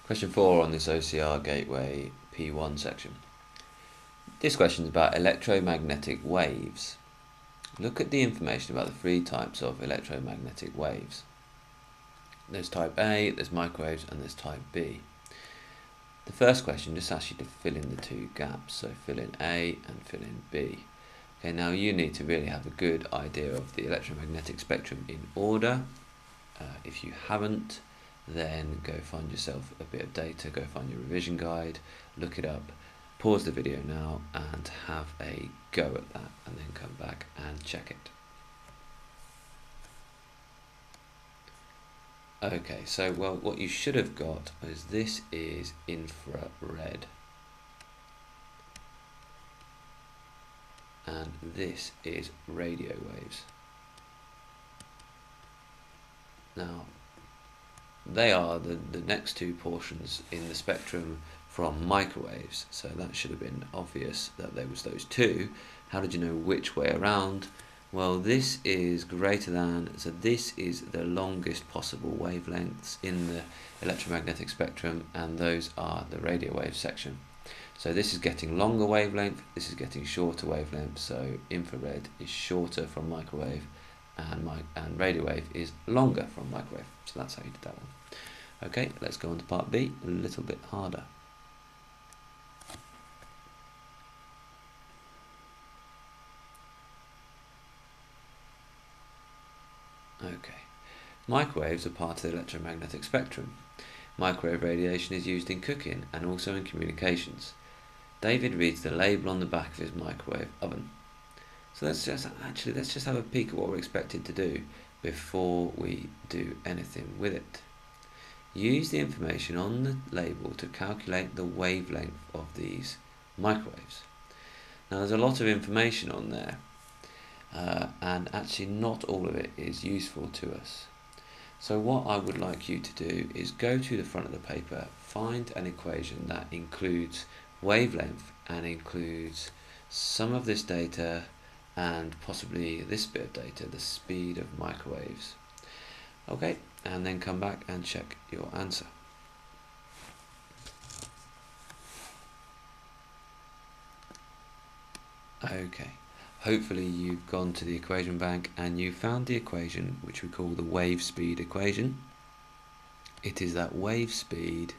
Question 4 on this OCR Gateway P1 section. This question is about electromagnetic waves. Look at the information about the three types of electromagnetic waves. There's type A, there's microwaves, and there's type B. The first question just asks you to fill in the two gaps, so fill in A and fill in B. Okay, now you need to really have a good idea of the electromagnetic spectrum in order. If you haven't, then go find yourself a bit of data, go find your revision guide, look it up, pause the video now and have a go at that, and then come back and check it. Okay, so what you should have got is this is infrared and this is radio waves. Now they are the next two portions in the spectrum from microwaves, so that should have been obvious that there was those two. How did you know which way around? Well, this is greater than, so this is the longest possible wavelengths in the electromagnetic spectrum, and those are the radio wave section. So this is getting longer wavelength, this is getting shorter wavelength, so infrared is shorter from microwave and radio wave is longer from microwave. So that's how you did that one. Okay, let's go on to part B, a little bit harder. Okay, microwaves are part of the electromagnetic spectrum. Microwave radiation is used in cooking and also in communications. David reads the label on the back of his microwave oven. So let's just have a peek at what we're expected to do before we do anything with it. Use the information on the label to calculate the wavelength of these microwaves. Now there's a lot of information on there, and actually not all of it is useful to us. So what I would like you to do is go to the front of the paper, find an equation that includes wavelength and includes some of this data and possibly this bit of data, the speed of microwaves. Okay, and then come back and check your answer. Okay, hopefully you've gone to the equation bank and you found the equation which we call the wave speed equation. It is that wave speed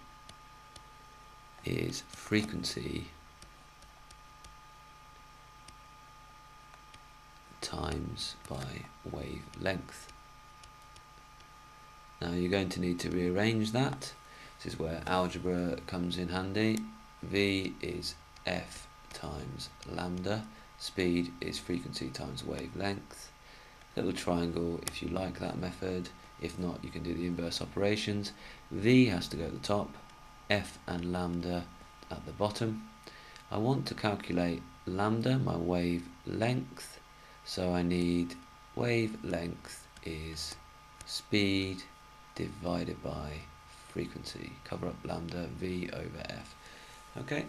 is frequency times by wavelength. Now you're going to need to rearrange that. This is where algebra comes in handy. V is F times lambda. Speed is frequency times wavelength. Little triangle if you like that method. If not, you can do the inverse operations. V has to go at the top, F and lambda at the bottom. I want to calculate lambda, my wavelength. So I need wavelength is speed divided by frequency. Cover up lambda, V over F. Okay,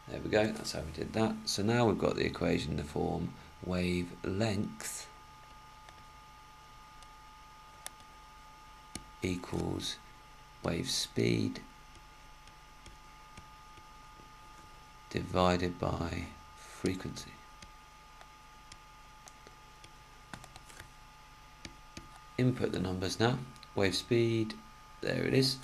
there we go, that's how we did that. So now we've got the equation in the form wavelength equals wave speed divided by frequency. Input the numbers now. Wave speed, there it is.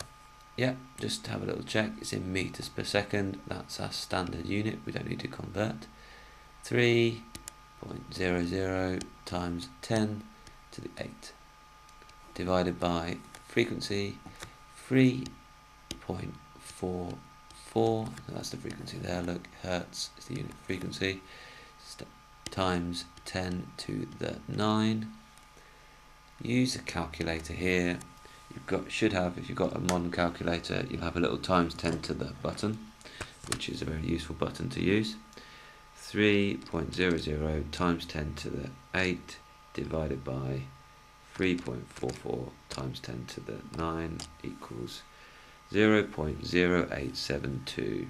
Yeah, just have a little check. It's in meters per second. That's our standard unit. We don't need to convert. 3.00 times 10 to the 8 divided by frequency 3.44. So that's the frequency there. Look, hertz is the unit frequency. Times 10 to the 9. Use a calculator here. If you've got a modern calculator, you'll have a little times 10 to the button, which is a very useful button to use. 3.00 times 10 to the 8 divided by 3.44 times 10 to the 9 equals 0.0872.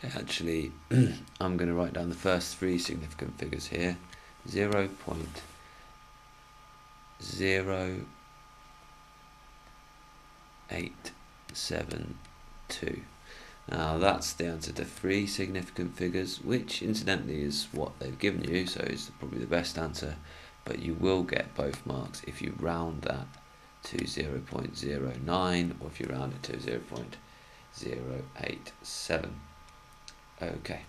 Okay, actually, I'm going to write down the first three significant figures here. 0.0872 872. Now that's the answer to 3 significant figures, which incidentally is what they've given you, so it's probably the best answer, but you will get both marks if you round that to 0.09 or if you round it to 0.087. Okay,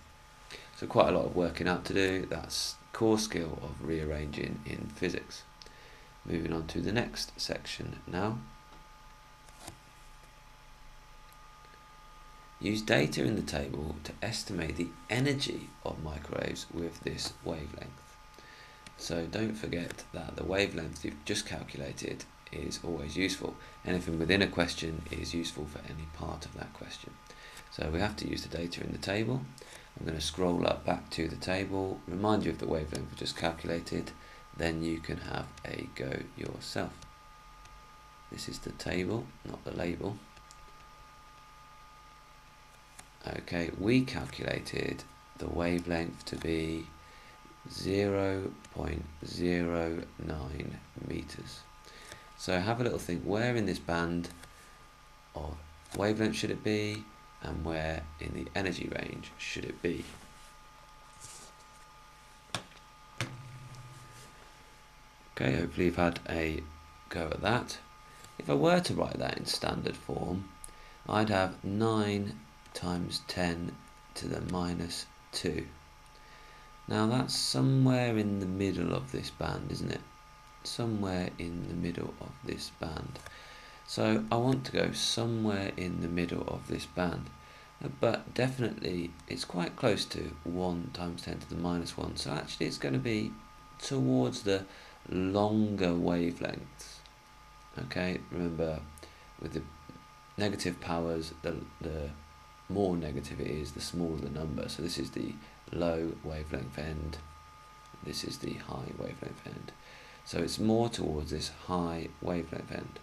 so quite a lot of working out to do. That's core skill of rearranging in physics. Moving on to the next section now. Use data in the table to estimate the energy of microwaves with this wavelength. So don't forget that the wavelength you've just calculated is always useful. Anything within a question is useful for any part of that question. So we have to use the data in the table. I'm going to scroll up back to the table, remind you of the wavelength we just calculated, then you can have a go yourself. This is the table, not the label. Okay, we calculated the wavelength to be 0.09 meters. So have a little think, where in this band of wavelength should it be, and where in the energy range should it be? Okay, hopefully you've had a go at that. If I were to write that in standard form, I'd have 9 times 10 to the minus 2. Now that's somewhere in the middle of this band, isn't it? Somewhere in the middle of this band. So I want to go somewhere in the middle of this band, but definitely it's quite close to 1 times 10 to the minus 1, so actually it's going to be towards the longer wavelengths. Okay, remember with the negative powers, the more negative it is, the smaller the number. So this is the low wavelength end, this is the high wavelength end. So it's more towards this high wavelength end.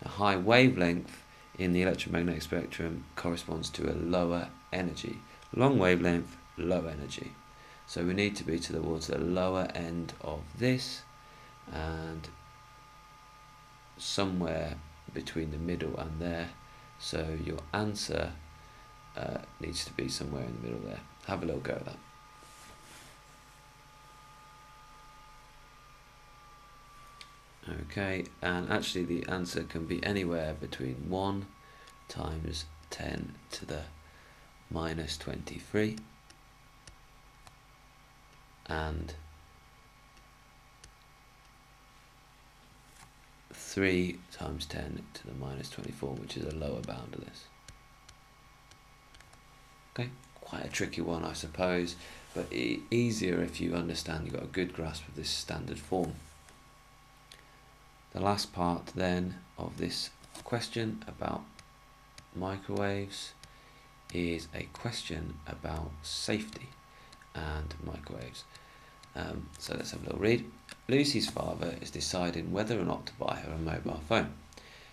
A high wavelength in the electromagnetic spectrum corresponds to a lower energy. Long wavelength, low energy. So we need to be towards the lower end of this and somewhere between the middle and there. So your answer needs to be somewhere in the middle there. Have a little go at that. Okay, and actually the answer can be anywhere between 1 times 10 to the minus 23 and 3 times 10 to the minus 24, which is a lower bound of this. Okay, quite a tricky one, I suppose, but easier if you understand you've got a good grasp of this standard form. The last part then of this question about microwaves is a question about safety and microwaves. So let's have a little read. Lucy's father is deciding whether or not to buy her a mobile phone.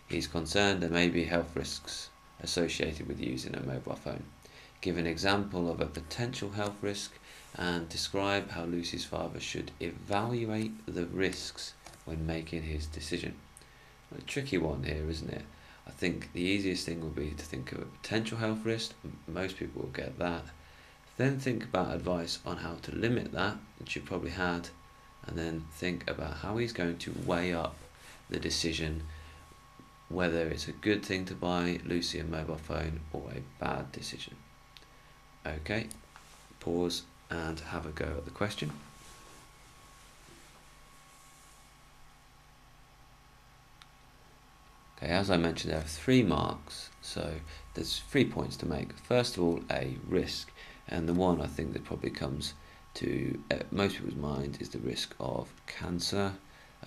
He's concerned there may be health risks associated with using a mobile phone. Give an example of a potential health risk and describe how Lucy's father should evaluate the risks when making his decision. A tricky one here, isn't it? I think the easiest thing would be to think of a potential health risk. Most people will get that. Then think about advice on how to limit that, which you probably had, and then think about how he's going to weigh up the decision whether it's a good thing to buy Lucy a mobile phone or a bad decision. Okay, pause and have a go at the question. Okay, as I mentioned, there are 3 marks, so there's 3 points to make. First of all, a risk, and the one I think that probably comes to most people's mind is the risk of cancer,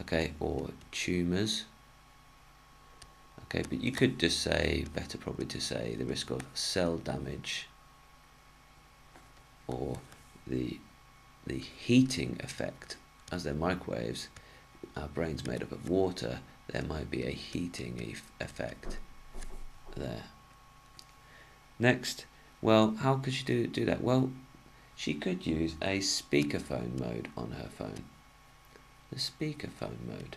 okay, or tumours. Okay, but you could just say, better probably to say, the risk of cell damage or the heating effect. As they're microwaves, our brain's made up of water, there might be a heating effect there. Next, well, how could she do that? Well, she could use a speakerphone mode on her phone. The speakerphone mode.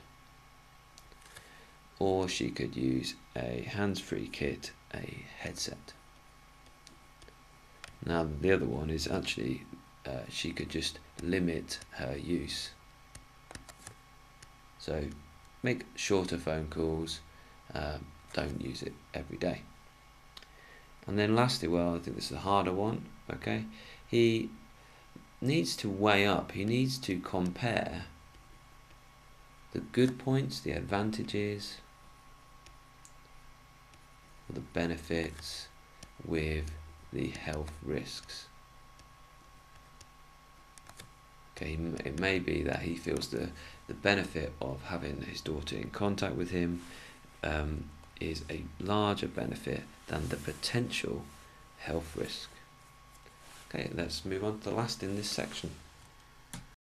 or she could use a hands-free kit, a headset. Now the other one is actually she could just limit her use. So make shorter phone calls, don't use it every day. And then lastly, well, I think this is a harder one, okay? He needs to weigh up, he needs to compare the good points, the advantages, or the benefits with the health risks. Okay, it may be that he feels the benefit of having his daughter in contact with him is a larger benefit than the potential health risk. Okay, let's move on to the last in this section.